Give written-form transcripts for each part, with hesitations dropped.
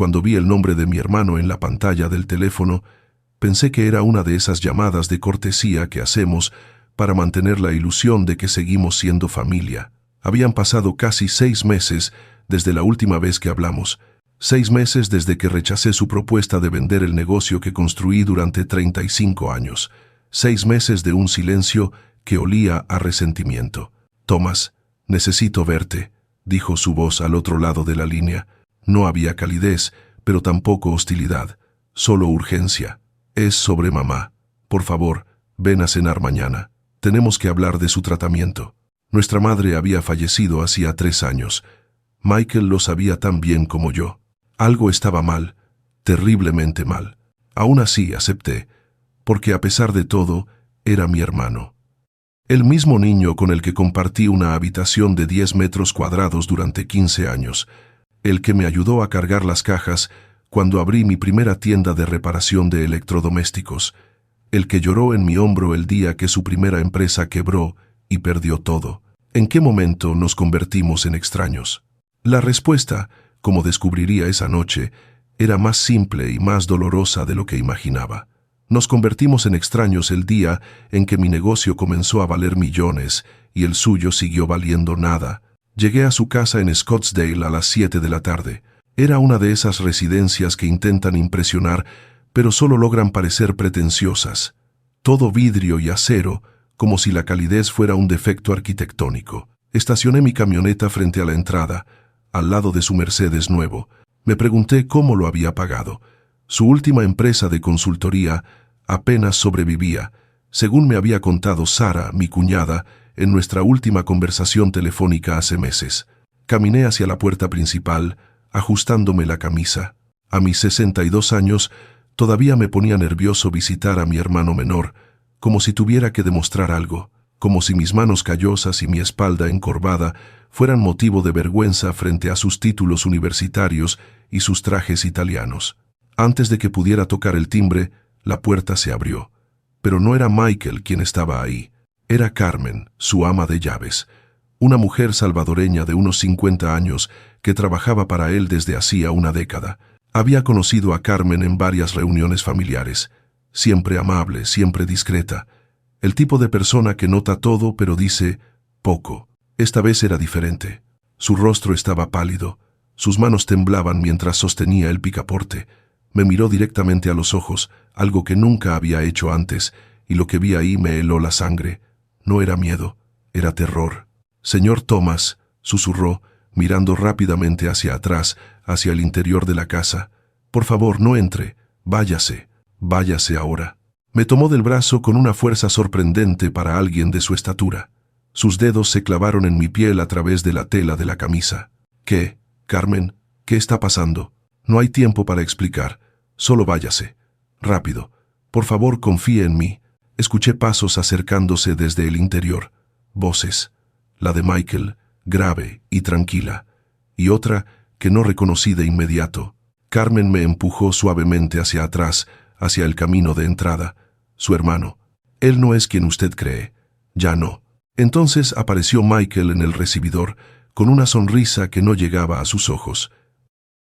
Cuando vi el nombre de mi hermano en la pantalla del teléfono, pensé que era una de esas llamadas de cortesía que hacemos para mantener la ilusión de que seguimos siendo familia. Habían pasado casi 6 meses desde la última vez que hablamos, 6 meses desde que rechacé su propuesta de vender el negocio que construí durante 35 años, 6 meses de un silencio que olía a resentimiento. «Thomas, necesito verte», dijo su voz al otro lado de la línea. No había calidez, pero tampoco hostilidad, solo urgencia. «Es sobre mamá. Por favor, ven a cenar mañana. Tenemos que hablar de su tratamiento». Nuestra madre había fallecido hacía 3 años. Michael lo sabía tan bien como yo. Algo estaba mal, terriblemente mal. Aún así acepté, porque a pesar de todo, era mi hermano. El mismo niño con el que compartí una habitación de 10 metros cuadrados durante 15 años. El que me ayudó a cargar las cajas cuando abrí mi primera tienda de reparación de electrodomésticos. El que lloró en mi hombro el día que su primera empresa quebró y perdió todo. ¿En qué momento nos convertimos en extraños? La respuesta, como descubriría esa noche, era más simple y más dolorosa de lo que imaginaba. Nos convertimos en extraños el día en que mi negocio comenzó a valer millones y el suyo siguió valiendo nada. Llegué a su casa en Scottsdale a las 7 de la tarde. Era una de esas residencias que intentan impresionar, pero solo logran parecer pretenciosas. Todo vidrio y acero, como si la calidez fuera un defecto arquitectónico. Estacioné mi camioneta frente a la entrada, al lado de su Mercedes nuevo. Me pregunté cómo lo había pagado. Su última empresa de consultoría apenas sobrevivía, según me había contado Sara, mi cuñada, en nuestra última conversación telefónica hace meses. Caminé hacia la puerta principal, ajustándome la camisa. A mis 62 años, todavía me ponía nervioso visitar a mi hermano menor, como si tuviera que demostrar algo, como si mis manos callosas y mi espalda encorvada fueran motivo de vergüenza frente a sus títulos universitarios y sus trajes italianos. Antes de que pudiera tocar el timbre, la puerta se abrió. Pero no era Michael quien estaba ahí. Era Carmen, su ama de llaves, una mujer salvadoreña de unos 50 años que trabajaba para él desde hacía una década. Había conocido a Carmen en varias reuniones familiares. Siempre amable, siempre discreta. El tipo de persona que nota todo pero dice poco. Esta vez era diferente. Su rostro estaba pálido. Sus manos temblaban mientras sostenía el picaporte. Me miró directamente a los ojos, algo que nunca había hecho antes, y lo que vi ahí me heló la sangre. No era miedo, era terror. «Señor Thomas», susurró, mirando rápidamente hacia atrás, hacia el interior de la casa. «Por favor, no entre. Váyase. Váyase ahora». Me tomó del brazo con una fuerza sorprendente para alguien de su estatura. Sus dedos se clavaron en mi piel a través de la tela de la camisa. «¿Qué, Carmen? ¿Qué está pasando? No hay tiempo para explicar. Solo váyase. Rápido. Por favor, confíe en mí». Escuché pasos acercándose desde el interior. Voces. La de Michael, grave y tranquila. Y otra que no reconocí de inmediato. Carmen me empujó suavemente hacia atrás, hacia el camino de entrada. «Su hermano. Él no es quien usted cree. Ya no». Entonces apareció Michael en el recibidor, con una sonrisa que no llegaba a sus ojos.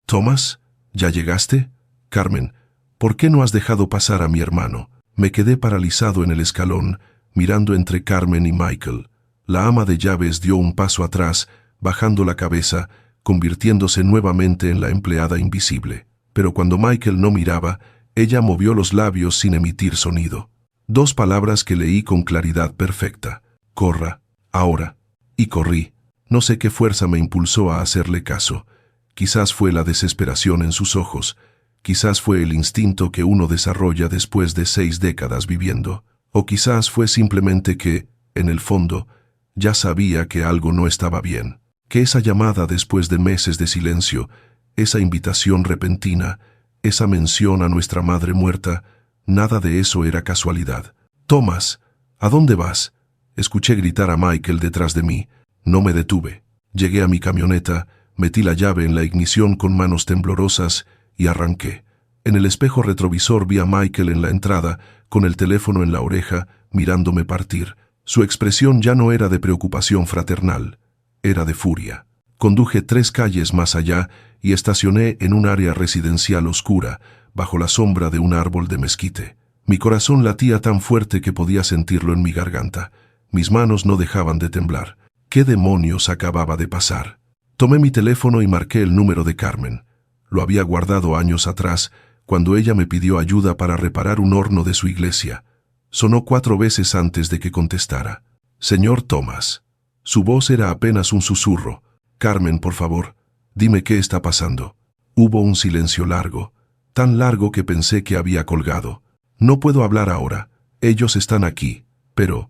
«Thomas, ¿ya llegaste?» «Carmen, ¿por qué no has dejado pasar a mi hermano?» Me quedé paralizado en el escalón, mirando entre Carmen y Michael. La ama de llaves dio un paso atrás, bajando la cabeza, convirtiéndose nuevamente en la empleada invisible. Pero cuando Michael no miraba, ella movió los labios sin emitir sonido. 2 palabras que leí con claridad perfecta. «Corra, ahora». Y corrí. No sé qué fuerza me impulsó a hacerle caso. Quizás fue la desesperación en sus ojos. Quizás fue el instinto que uno desarrolla después de 6 décadas viviendo. O quizás fue simplemente que, en el fondo, ya sabía que algo no estaba bien. Que esa llamada después de meses de silencio, esa invitación repentina, esa mención a nuestra madre muerta, nada de eso era casualidad. «Thomas, ¿a dónde vas?», escuché gritar a Michael detrás de mí. No me detuve. Llegué a mi camioneta, metí la llave en la ignición con manos temblorosas y arranqué. En el espejo retrovisor vi a Michael en la entrada, con el teléfono en la oreja, mirándome partir. Su expresión ya no era de preocupación fraternal, era de furia. Conduje 3 calles más allá y estacioné en un área residencial oscura, bajo la sombra de un árbol de mezquite. Mi corazón latía tan fuerte que podía sentirlo en mi garganta. Mis manos no dejaban de temblar. ¿Qué demonios acababa de pasar? Tomé mi teléfono y marqué el número de Carmen. Lo había guardado años atrás, cuando ella me pidió ayuda para reparar un horno de su iglesia. Sonó 4 veces antes de que contestara. «Señor Thomas». Su voz era apenas un susurro. «Carmen, por favor, dime qué está pasando». Hubo un silencio largo, tan largo que pensé que había colgado. «No puedo hablar ahora. Ellos están aquí, pero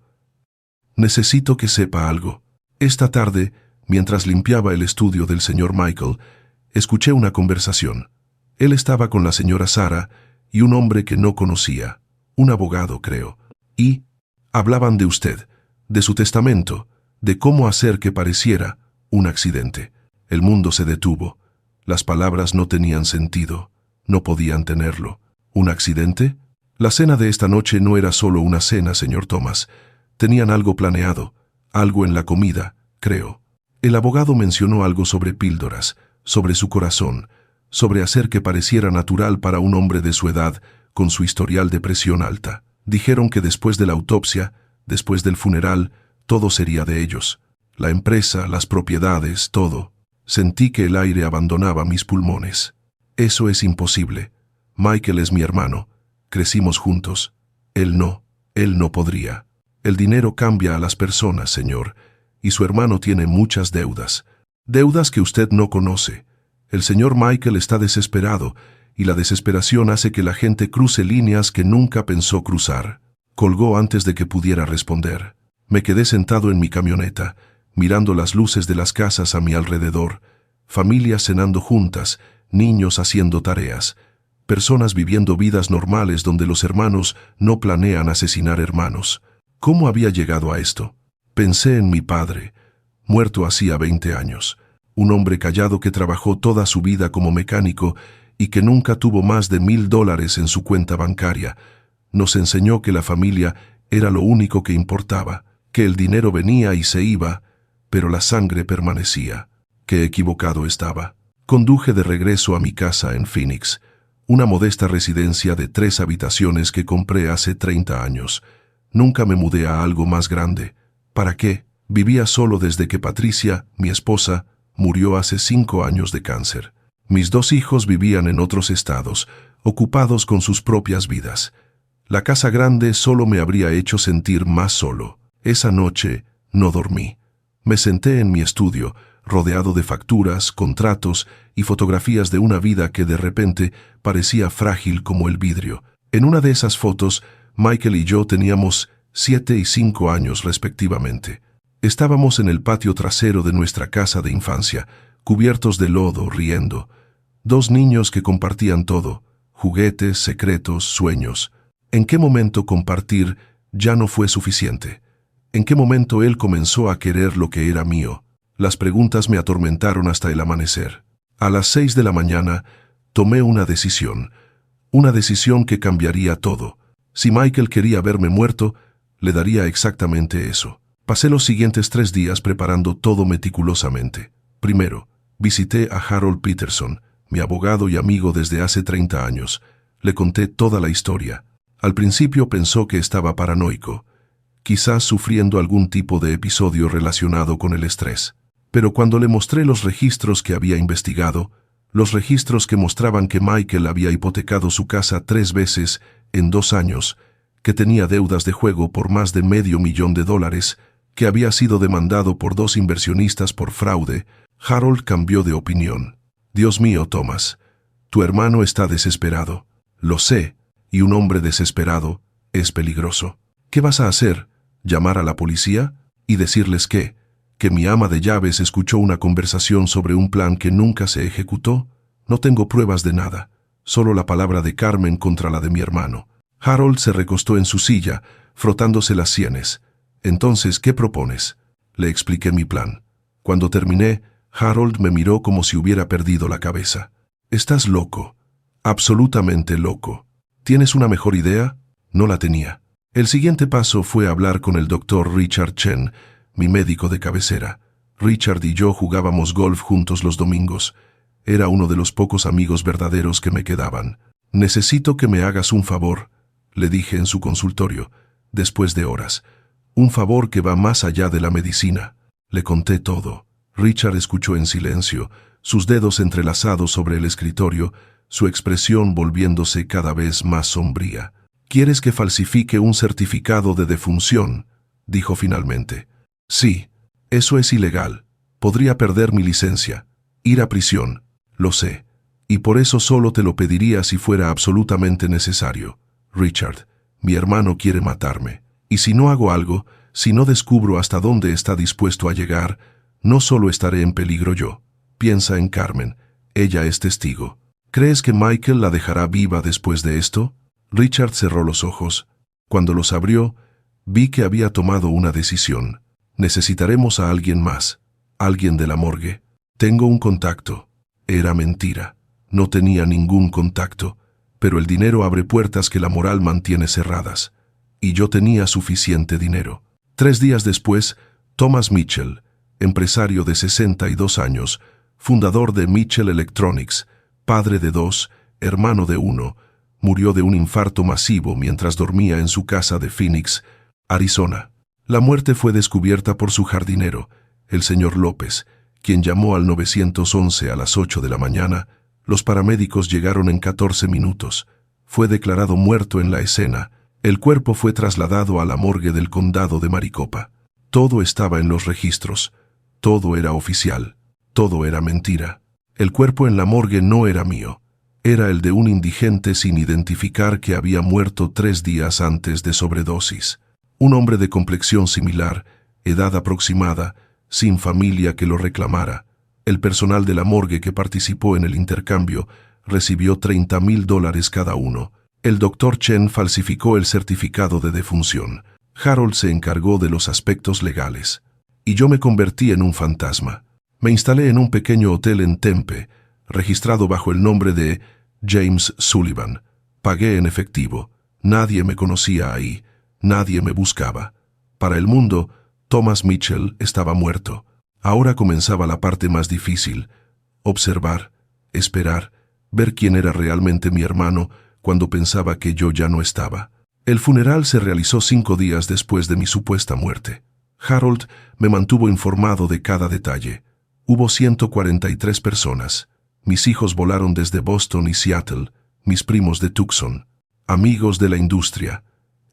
necesito que sepa algo». Esta tarde, mientras limpiaba el estudio del señor Michael, escuché una conversación. Él estaba con la señora Sarah y un hombre que no conocía, un abogado, creo, y hablaban de usted, de su testamento, de cómo hacer que pareciera un accidente. El mundo se detuvo. Las palabras no tenían sentido, no podían tenerlo. ¿Un accidente? La cena de esta noche no era solo una cena, señor Thomas. Tenían algo planeado, algo en la comida, creo. El abogado mencionó algo sobre píldoras, sobre su corazón, sobre hacer que pareciera natural para un hombre de su edad, con su historial de presión alta. Dijeron que después de la autopsia, después del funeral, todo sería de ellos. La empresa, las propiedades, todo. Sentí que el aire abandonaba mis pulmones. Eso es imposible. Michael es mi hermano. Crecimos juntos. Él no podría. El dinero cambia a las personas, señor, y su hermano tiene muchas deudas. Deudas que usted no conoce. El señor Michael está desesperado, y la desesperación hace que la gente cruce líneas que nunca pensó cruzar. Colgó antes de que pudiera responder. Me quedé sentado en mi camioneta, mirando las luces de las casas a mi alrededor, familias cenando juntas, niños haciendo tareas, personas viviendo vidas normales donde los hermanos no planean asesinar hermanos. ¿Cómo había llegado a esto? Pensé en mi padre, muerto hacía 20 años, un hombre callado que trabajó toda su vida como mecánico y que nunca tuvo más de $1000 en su cuenta bancaria. Nos enseñó que la familia era lo único que importaba, que el dinero venía y se iba, pero la sangre permanecía. Qué equivocado estaba. Conduje de regreso a mi casa en Phoenix, una modesta residencia de 3 habitaciones que compré hace 30 años. Nunca me mudé a algo más grande. ¿Para qué? Vivía solo desde que Patricia, mi esposa, murió hace 5 años de cáncer. Mis 2 hijos vivían en otros estados, ocupados con sus propias vidas. La casa grande solo me habría hecho sentir más solo. Esa noche no dormí. Me senté en mi estudio, rodeado de facturas, contratos y fotografías de una vida que de repente parecía frágil como el vidrio. En una de esas fotos, Michael y yo teníamos 7 y 5 años respectivamente. Estábamos en el patio trasero de nuestra casa de infancia, cubiertos de lodo, riendo. 2 niños que compartían todo, juguetes, secretos, sueños. ¿En qué momento compartir ya no fue suficiente? ¿En qué momento él comenzó a querer lo que era mío? Las preguntas me atormentaron hasta el amanecer. A las 6 de la mañana tomé una decisión que cambiaría todo. Si Michael quería verme muerto, le daría exactamente eso. Pasé los siguientes 3 días preparando todo meticulosamente. Primero, visité a Harold Peterson, mi abogado y amigo desde hace 30 años. Le conté toda la historia. Al principio pensó que estaba paranoico, quizás sufriendo algún tipo de episodio relacionado con el estrés. Pero cuando le mostré los registros que había investigado, los registros que mostraban que Michael había hipotecado su casa 3 veces en 2 años, que tenía deudas de juego por más de $500,000, que había sido demandado por 2 inversionistas por fraude, Harold cambió de opinión. Dios mío, Thomas, tu hermano está desesperado. Lo sé, y un hombre desesperado es peligroso. ¿Qué vas a hacer? ¿Llamar a la policía? ¿Y decirles qué? ¿Que mi ama de llaves escuchó una conversación sobre un plan que nunca se ejecutó? No tengo pruebas de nada, solo la palabra de Carmen contra la de mi hermano. Harold se recostó en su silla, frotándose las sienes. Entonces, ¿qué propones? Le expliqué mi plan. Cuando terminé, Harold me miró como si hubiera perdido la cabeza. Estás loco, absolutamente loco. ¿Tienes una mejor idea? No la tenía. El siguiente paso fue hablar con el doctor Richard Chen, mi médico de cabecera. Richard y yo jugábamos golf juntos los domingos. Era uno de los pocos amigos verdaderos que me quedaban. «Necesito que me hagas un favor», le dije en su consultorio, después de horas. «Un favor que va más allá de la medicina». Le conté todo. Richard escuchó en silencio, sus dedos entrelazados sobre el escritorio, su expresión volviéndose cada vez más sombría. «¿Quieres que falsifique un certificado de defunción?», dijo finalmente. «Sí, eso es ilegal. Podría perder mi licencia, ir a prisión, lo sé. Y por eso solo te lo pediría si fuera absolutamente necesario. Richard, mi hermano quiere matarme. Y si no hago algo, si no descubro hasta dónde está dispuesto a llegar, no solo estaré en peligro yo. Piensa en Carmen. Ella es testigo. ¿Crees que Michael la dejará viva después de esto?» Richard cerró los ojos. Cuando los abrió, vi que había tomado una decisión. «Necesitaremos a alguien más. Alguien de la morgue. Tengo un contacto». Era mentira. No tenía ningún contacto, pero el dinero abre puertas que la moral mantiene cerradas. Y yo tenía suficiente dinero. 3 días después, Thomas Mitchell, empresario de 62 años, fundador de Mitchell Electronics, padre de 2, hermano de 1, murió de un infarto masivo mientras dormía en su casa de Phoenix, Arizona. La muerte fue descubierta por su jardinero, el señor López, quien llamó al 911 a las 8 de la mañana. Los paramédicos llegaron en 14 minutos. Fue declarado muerto en la escena. El cuerpo fue trasladado a la morgue del condado de Maricopa. Todo estaba en los registros. Todo era oficial. Todo era mentira. El cuerpo en la morgue no era mío. Era el de un indigente sin identificar que había muerto 3 días antes de sobredosis. Un hombre de complexión similar, edad aproximada, sin familia que lo reclamara. El personal de la morgue que participó en el intercambio recibió $30,000 cada uno. El Dr. Chen falsificó el certificado de defunción. Harold se encargó de los aspectos legales. Y yo me convertí en un fantasma. Me instalé en un pequeño hotel en Tempe, registrado bajo el nombre de James Sullivan. Pagué en efectivo. Nadie me conocía ahí. Nadie me buscaba. Para el mundo, Thomas Mitchell estaba muerto. Ahora comenzaba la parte más difícil: observar, esperar, ver quién era realmente mi hermano cuando pensaba que yo ya no estaba. El funeral se realizó 5 días después de mi supuesta muerte. Harold me mantuvo informado de cada detalle. Hubo 143 personas. Mis hijos volaron desde Boston y Seattle, mis primos de Tucson, amigos de la industria,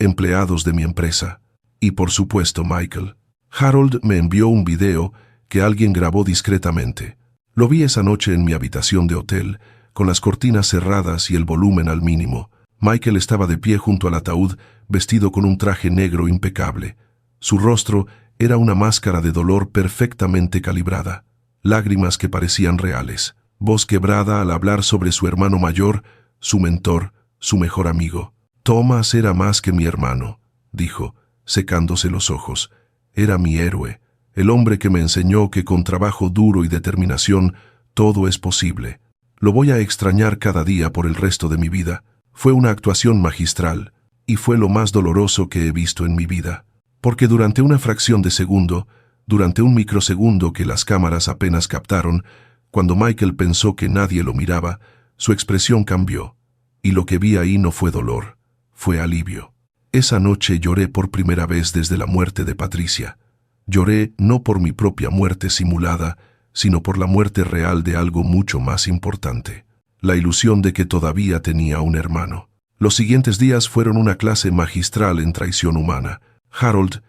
empleados de mi empresa, y por supuesto Michael. Harold me envió un video que alguien grabó discretamente. Lo vi esa noche en mi habitación de hotel, con las cortinas cerradas y el volumen al mínimo. Michael estaba de pie junto al ataúd, vestido con un traje negro impecable. Su rostro era una máscara de dolor perfectamente calibrada, lágrimas que parecían reales, voz quebrada al hablar sobre su hermano mayor, su mentor, su mejor amigo. «Thomas era más que mi hermano», dijo, secándose los ojos. «Era mi héroe, el hombre que me enseñó que con trabajo duro y determinación todo es posible. Lo voy a extrañar cada día por el resto de mi vida. Fue una actuación magistral, y fue lo más doloroso que he visto en mi vida. Porque durante una fracción de segundo, durante un microsegundo que las cámaras apenas captaron, cuando Michael pensó que nadie lo miraba, su expresión cambió, y lo que vi ahí no fue dolor, fue alivio. Esa noche lloré por primera vez desde la muerte de Patricia. Lloré no por mi propia muerte simulada, sino por la muerte real de algo mucho más importante, la ilusión de que todavía tenía un hermano. Los siguientes días fueron una clase magistral en traición humana. Harold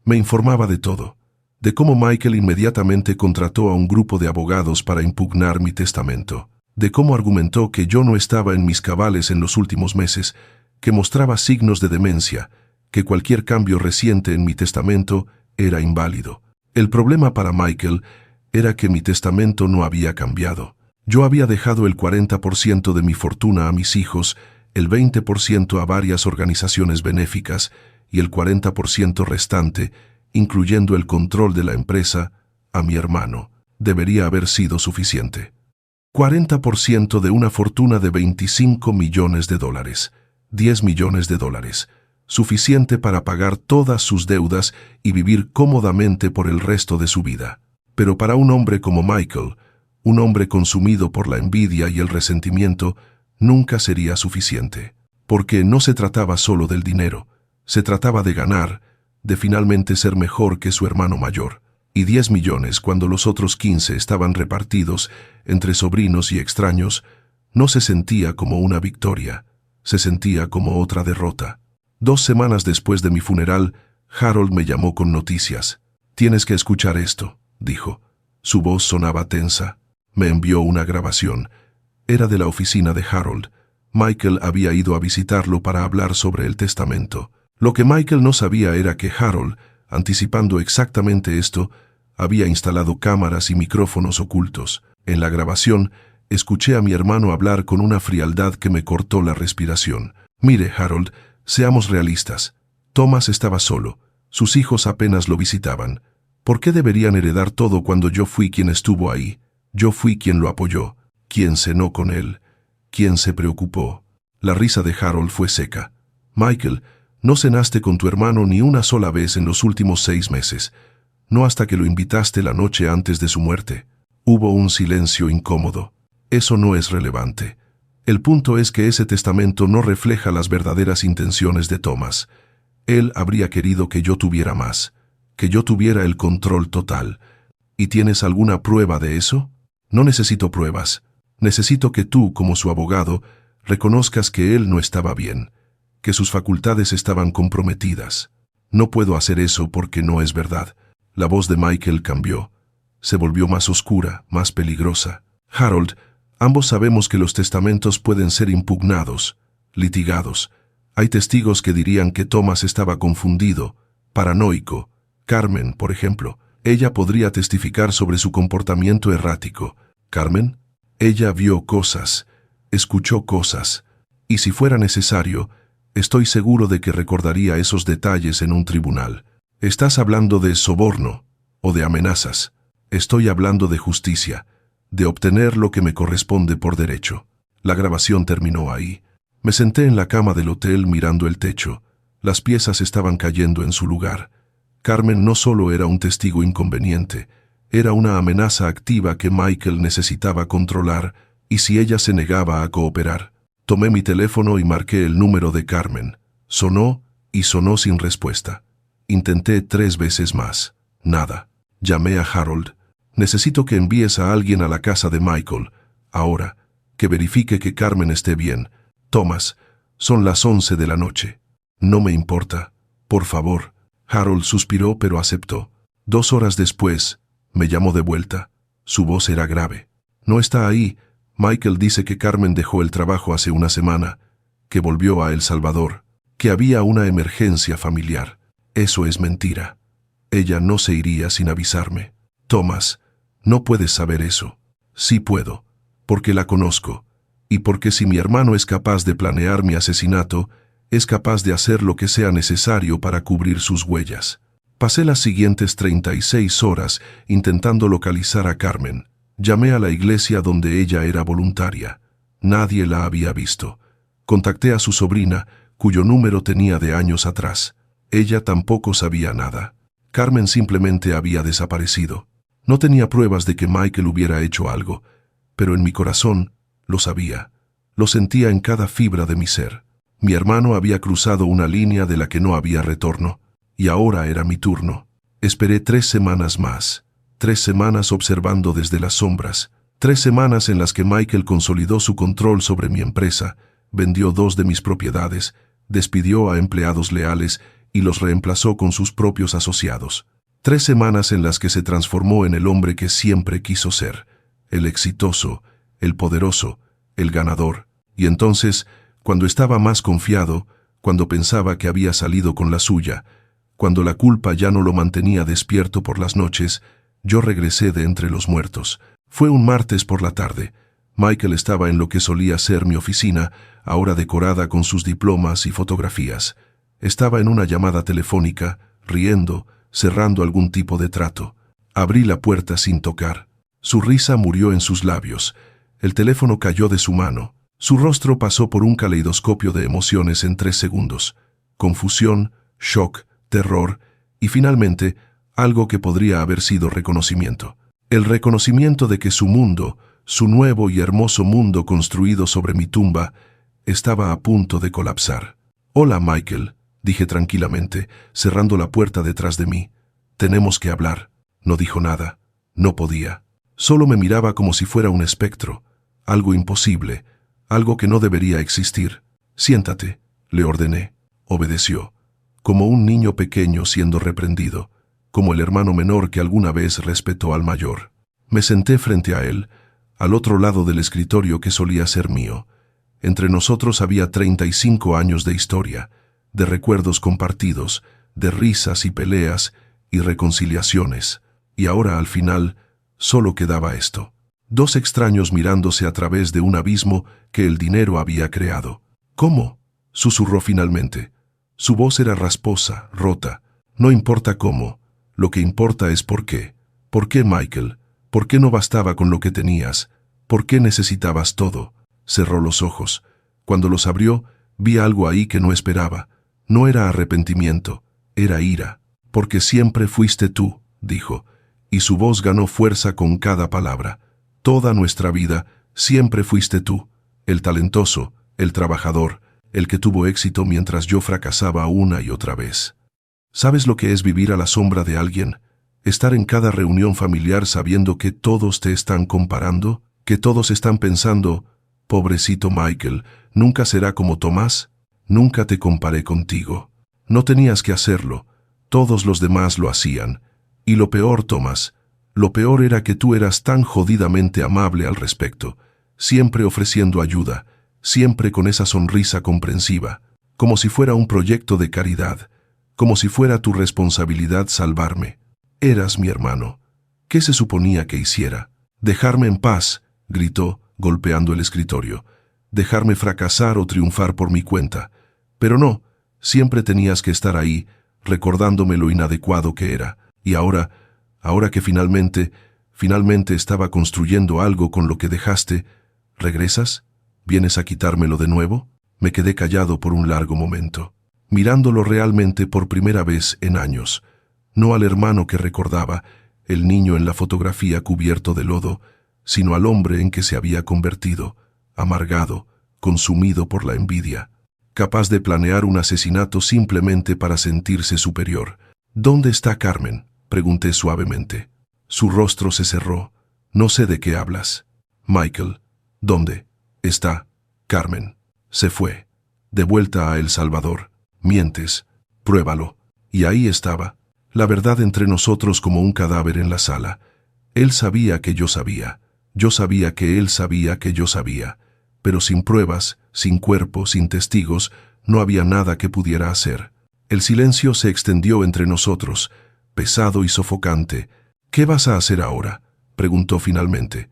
me informaba de todo, de cómo Michael inmediatamente contrató a un grupo de abogados para impugnar mi testamento, de cómo argumentó que yo no estaba en mis cabales en los últimos meses, que mostraba signos de demencia, que cualquier cambio reciente en mi testamento era inválido. El problema para Michael era que mi testamento no había cambiado. Yo había dejado el 40% de mi fortuna a mis hijos, el 20% a varias organizaciones benéficas y el 40% restante, incluyendo el control de la empresa, a mi hermano. Debería haber sido suficiente. 40% de una fortuna de $25 millones, $10 millones, suficiente para pagar todas sus deudas y vivir cómodamente por el resto de su vida. Pero para un hombre como Michael, un hombre consumido por la envidia y el resentimiento, nunca sería suficiente. Porque no se trataba solo del dinero, se trataba de ganar, de finalmente ser mejor que su hermano mayor. Y 10 millones, cuando los otros 15 estaban repartidos entre sobrinos y extraños, no se sentía como una victoria, se sentía como otra derrota. 2 semanas después de mi funeral, Harold me llamó con noticias. «Tienes que escuchar esto», dijo. Su voz sonaba tensa. Me envió una grabación. Era de la oficina de Harold. Michael había ido a visitarlo para hablar sobre el testamento. Lo que Michael no sabía era que Harold, anticipando exactamente esto, había instalado cámaras y micrófonos ocultos. En la grabación, escuché a mi hermano hablar con una frialdad que me cortó la respiración. «Mire, Harold, seamos realistas. Thomas estaba solo. Sus hijos apenas lo visitaban. ¿Por qué deberían heredar todo cuando yo fui quien estuvo ahí? Yo fui quien lo apoyó, quien cenó con él, quien se preocupó». La risa de Harold fue seca. «Michael, no cenaste con tu hermano ni una sola vez en los últimos 6 meses. No hasta que lo invitaste la noche antes de su muerte». Hubo un silencio incómodo. Eso no es relevante. El punto es que ese testamento no refleja las verdaderas intenciones de Thomas. Él habría querido que yo tuviera más, que yo tuviera el control total. ¿Y tienes alguna prueba de eso? No necesito pruebas. Necesito que tú, como su abogado, reconozcas que él no estaba bien, que sus facultades estaban comprometidas. No puedo hacer eso porque no es verdad. La voz de Michael cambió. Se volvió más oscura, más peligrosa. «Harold, ambos sabemos que los testamentos pueden ser impugnados, litigados. Hay testigos que dirían que Thomas estaba confundido, paranoico. Carmen, por ejemplo. Ella podría testificar sobre su comportamiento errático. ¿Carmen? Ella vio cosas, escuchó cosas, y si fuera necesario, estoy seguro de que recordaría esos detalles en un tribunal. ¿Estás hablando de soborno o de amenazas? Estoy hablando de justicia, de obtener lo que me corresponde por derecho». La grabación terminó ahí. Me senté en la cama del hotel mirando el techo. Las piezas estaban cayendo en su lugar. Carmen no solo era un testigo inconveniente, era una amenaza activa que Michael necesitaba controlar, y si ella se negaba a cooperar. Tomé mi teléfono y marqué el número de Carmen. Sonó y sonó sin respuesta. Intenté 3 veces más. Nada. Llamé a Harold. «Necesito que envíes a alguien a la casa de Michael. Ahora. Que verifique que Carmen esté bien. Thomas, son las 11 de la noche. No me importa. Por favor». Harold suspiró pero aceptó. 2 horas después, me llamó de vuelta. Su voz era grave. «No está ahí. Michael dice que Carmen dejó el trabajo hace una semana, que volvió a El Salvador, que había una emergencia familiar. Eso es mentira. Ella no se iría sin avisarme». «Thomas, no puedes saber eso». «Sí puedo, porque la conozco, y porque si mi hermano es capaz de planear mi asesinato, es capaz de hacer lo que sea necesario para cubrir sus huellas». Pasé las siguientes 36 horas intentando localizar a Carmen. Llamé a la iglesia donde ella era voluntaria. Nadie la había visto. Contacté a su sobrina, cuyo número tenía de años atrás. Ella tampoco sabía nada. Carmen simplemente había desaparecido. No tenía pruebas de que Michael hubiera hecho algo, pero en mi corazón lo sabía. Lo sentía en cada fibra de mi ser. Mi hermano había cruzado una línea de la que no había retorno, y ahora era mi turno. Esperé 3 semanas más. 3 semanas observando desde las sombras. 3 semanas en las que Michael consolidó su control sobre mi empresa, vendió 2 de mis propiedades, despidió a empleados leales y los reemplazó con sus propios asociados. 3 semanas en las que se transformó en el hombre que siempre quiso ser, el exitoso, el poderoso, el ganador. Y entonces, cuando estaba más confiado, cuando pensaba que había salido con la suya, cuando la culpa ya no lo mantenía despierto por las noches, yo regresé de entre los muertos. Fue un martes por la tarde. Michael estaba en lo que solía ser mi oficina, ahora decorada con sus diplomas y fotografías. Estaba en una llamada telefónica, riendo, cerrando algún tipo de trato. Abrí la puerta sin tocar. Su risa murió en sus labios. El teléfono cayó de su mano. Su rostro pasó por un caleidoscopio de emociones en 3 segundos. Confusión, shock, terror y finalmente algo que podría haber sido reconocimiento. El reconocimiento de que su mundo, su nuevo y hermoso mundo construido sobre mi tumba, estaba a punto de colapsar. «Hola, Michael», dije tranquilamente, cerrando la puerta detrás de mí. «Tenemos que hablar». No dijo nada. No podía. Solo me miraba como si fuera un espectro, algo imposible, algo que no debería existir. «Siéntate», le ordené. Obedeció, como un niño pequeño siendo reprendido, como el hermano menor que alguna vez respetó al mayor. Me senté frente a él, al otro lado del escritorio que solía ser mío. Entre nosotros había 35 años de historia, de recuerdos compartidos, de risas y peleas y reconciliaciones. Y ahora, al final, solo quedaba esto. Dos extraños mirándose a través de un abismo que el dinero había creado. «¿Cómo?», susurró finalmente. Su voz era rasposa, rota. «No importa cómo. Lo que importa es por qué. ¿Por qué, Michael? ¿Por qué no bastaba con lo que tenías? ¿Por qué necesitabas todo?» Cerró los ojos. Cuando los abrió, vi algo ahí que no esperaba. No era arrepentimiento, era ira. «Porque siempre fuiste tú», dijo, y su voz ganó fuerza con cada palabra. «Toda nuestra vida, siempre fuiste tú, el talentoso, el trabajador, el que tuvo éxito mientras yo fracasaba una y otra vez. ¿Sabes lo que es vivir a la sombra de alguien? Estar en cada reunión familiar sabiendo que todos te están comparando, que todos están pensando, pobrecito Michael, nunca será como Tomás, nunca te comparé contigo. No tenías que hacerlo, todos los demás lo hacían. Y lo peor, Tomás, lo peor era que tú eras tan jodidamente amable al respecto, siempre ofreciendo ayuda, siempre con esa sonrisa comprensiva, como si fuera un proyecto de caridad, como si fuera tu responsabilidad salvarme. Eras mi hermano. ¿Qué se suponía que hiciera? «Dejarme en paz», gritó, golpeando el escritorio. «Dejarme fracasar o triunfar por mi cuenta. Pero no, siempre tenías que estar ahí, recordándome lo inadecuado que era. Y ahora que finalmente estaba construyendo algo con lo que dejaste, ¿regresas? ¿Vienes a quitármelo de nuevo?» Me quedé callado por un largo momento, mirándolo realmente por primera vez en años. No al hermano que recordaba, el niño en la fotografía cubierto de lodo, sino al hombre en que se había convertido, amargado, consumido por la envidia, capaz de planear un asesinato simplemente para sentirse superior. «¿Dónde está Carmen?», pregunté suavemente. Su rostro se cerró. «No sé de qué hablas». «Michael, ¿dónde está Carmen?» «Se fue. De vuelta a El Salvador». «Mientes. Pruébalo». Y ahí estaba, la verdad entre nosotros como un cadáver en la sala. Él sabía que yo sabía. Yo sabía que él sabía que yo sabía. Pero sin pruebas, sin cuerpo, sin testigos, no había nada que pudiera hacer. El silencio se extendió entre nosotros, pesado y sofocante. «¿Qué vas a hacer ahora?», preguntó finalmente.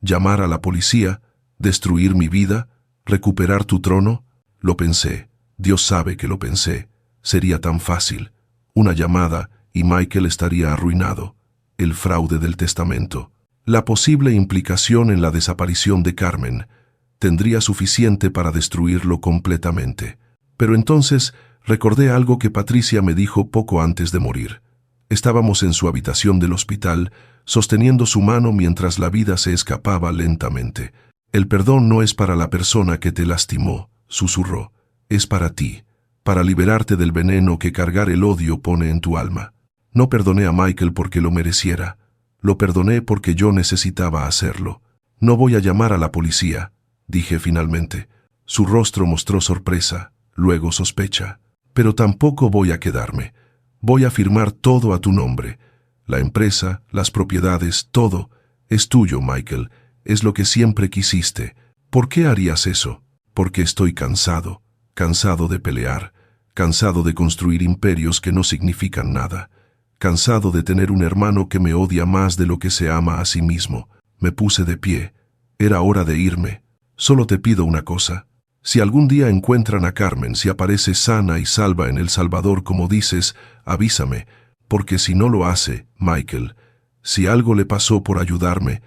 «¿Llamar a la policía? ¿Destruir mi vida? ¿Recuperar tu trono?» Lo pensé. Dios sabe que lo pensé. Sería tan fácil. Una llamada y Michael estaría arruinado. El fraude del testamento. La posible implicación en la desaparición de Carmen tendría suficiente para destruirlo completamente. Pero entonces recordé algo que Patricia me dijo poco antes de morir. Estábamos en su habitación del hospital, sosteniendo su mano mientras la vida se escapaba lentamente. «El perdón no es para la persona que te lastimó», susurró. «Es para ti, para liberarte del veneno que cargar el odio pone en tu alma». No perdoné a Michael porque lo mereciera. Lo perdoné porque yo necesitaba hacerlo. «No voy a llamar a la policía», dije finalmente. Su rostro mostró sorpresa, luego sospecha. «Pero tampoco voy a quedarme. Voy a firmar todo a tu nombre. La empresa, las propiedades, todo. Es tuyo, Michael. Es lo que siempre quisiste. ¿Por qué harías eso? Porque estoy cansado. Cansado de pelear. Cansado de construir imperios que no significan nada. Cansado de tener un hermano que me odia más de lo que se ama a sí mismo». Me puse de pie. Era hora de irme. «Solo te pido una cosa. Si algún día encuentran a Carmen, si aparece sana y salva en El Salvador como dices, avísame, porque si no lo hace, Michael, si algo le pasó por ayudarme,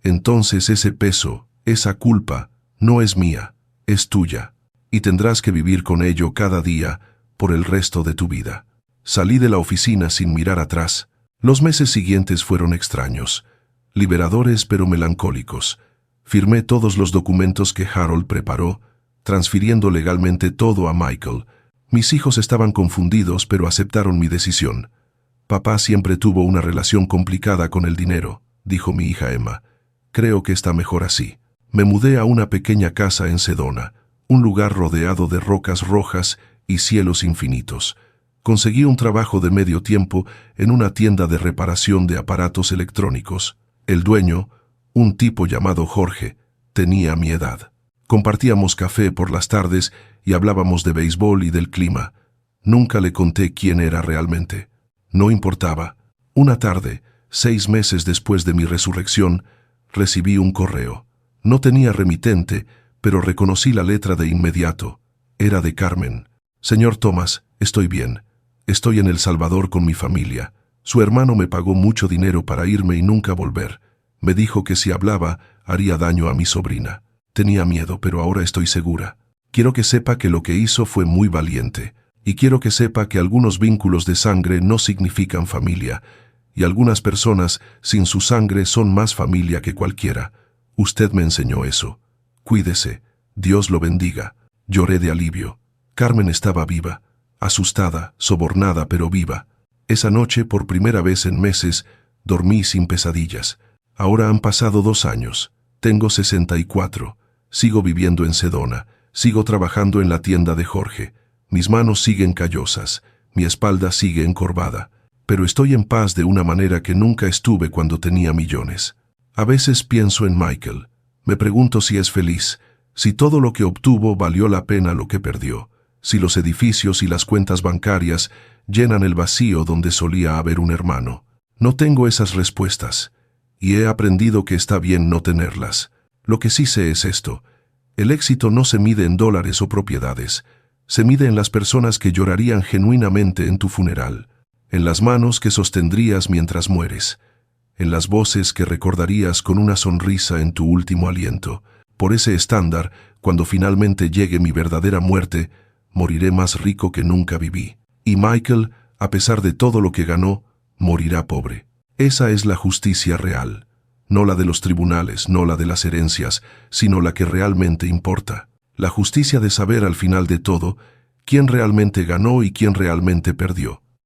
entonces ese peso, esa culpa, no es mía, es tuya, y tendrás que vivir con ello cada día por el resto de tu vida». Salí de la oficina sin mirar atrás. Los meses siguientes fueron extraños. liberadores pero melancólicos. Firmé todos los documentos que Harold preparó, transfiriendo legalmente todo a Michael. Mis hijos estaban confundidos, pero aceptaron mi decisión. Papá siempre tuvo una relación complicada con el dinero, dijo mi hija Emma. Creo que está mejor así. Me mudé a una pequeña casa en Sedona, un lugar rodeado de rocas rojas y cielos infinitos. Conseguí un trabajo de medio tiempo en una tienda de reparación de aparatos electrónicos. El dueño, un tipo llamado Jorge, tenía mi edad. Compartíamos café por las tardes y hablábamos de béisbol y del clima. Nunca le conté quién era realmente. No importaba. Una tarde, 6 meses después de mi resurrección, recibí un correo. No tenía remitente, pero reconocí la letra de inmediato. Era de Carmen. Señor Thomas, estoy bien. Estoy en El Salvador con mi familia. Su hermano me pagó mucho dinero para irme y nunca volver. Me dijo que si hablaba, haría daño a mi sobrina. Tenía miedo, pero ahora estoy segura. Quiero que sepa que lo que hizo fue muy valiente. Y quiero que sepa que algunos vínculos de sangre no significan familia. Y algunas personas sin su sangre son más familia que cualquiera. Usted me enseñó eso. Cuídese. Dios lo bendiga. Lloré de alivio. Carmen estaba viva. Asustada, sobornada, pero viva. Esa noche, por primera vez en meses, dormí sin pesadillas. Ahora han pasado 2 años. Tengo 64. Sigo viviendo en Sedona. Sigo trabajando en la tienda de Jorge. Mis manos siguen callosas. Mi espalda sigue encorvada. Pero estoy en paz de una manera que nunca estuve cuando tenía millones. A veces pienso en Michael. Me pregunto si es feliz, si todo lo que obtuvo valió la pena lo que perdió, si los edificios y las cuentas bancarias llenan el vacío donde solía haber un hermano. No tengo esas respuestas, y he aprendido que está bien no tenerlas. Lo que sí sé es esto: el éxito no se mide en dólares o propiedades, se mide en las personas que llorarían genuinamente en tu funeral, en las manos que sostendrías mientras mueres, en las voces que recordarías con una sonrisa en tu último aliento. Por ese estándar, cuando finalmente llegue mi verdadera muerte, moriré más rico que nunca viví. Y Michael, a pesar de todo lo que ganó, morirá pobre. Esa es la justicia real. No la de los tribunales, no la de las herencias, sino la que realmente importa. La justicia de saber al final de todo quién realmente ganó y quién realmente perdió.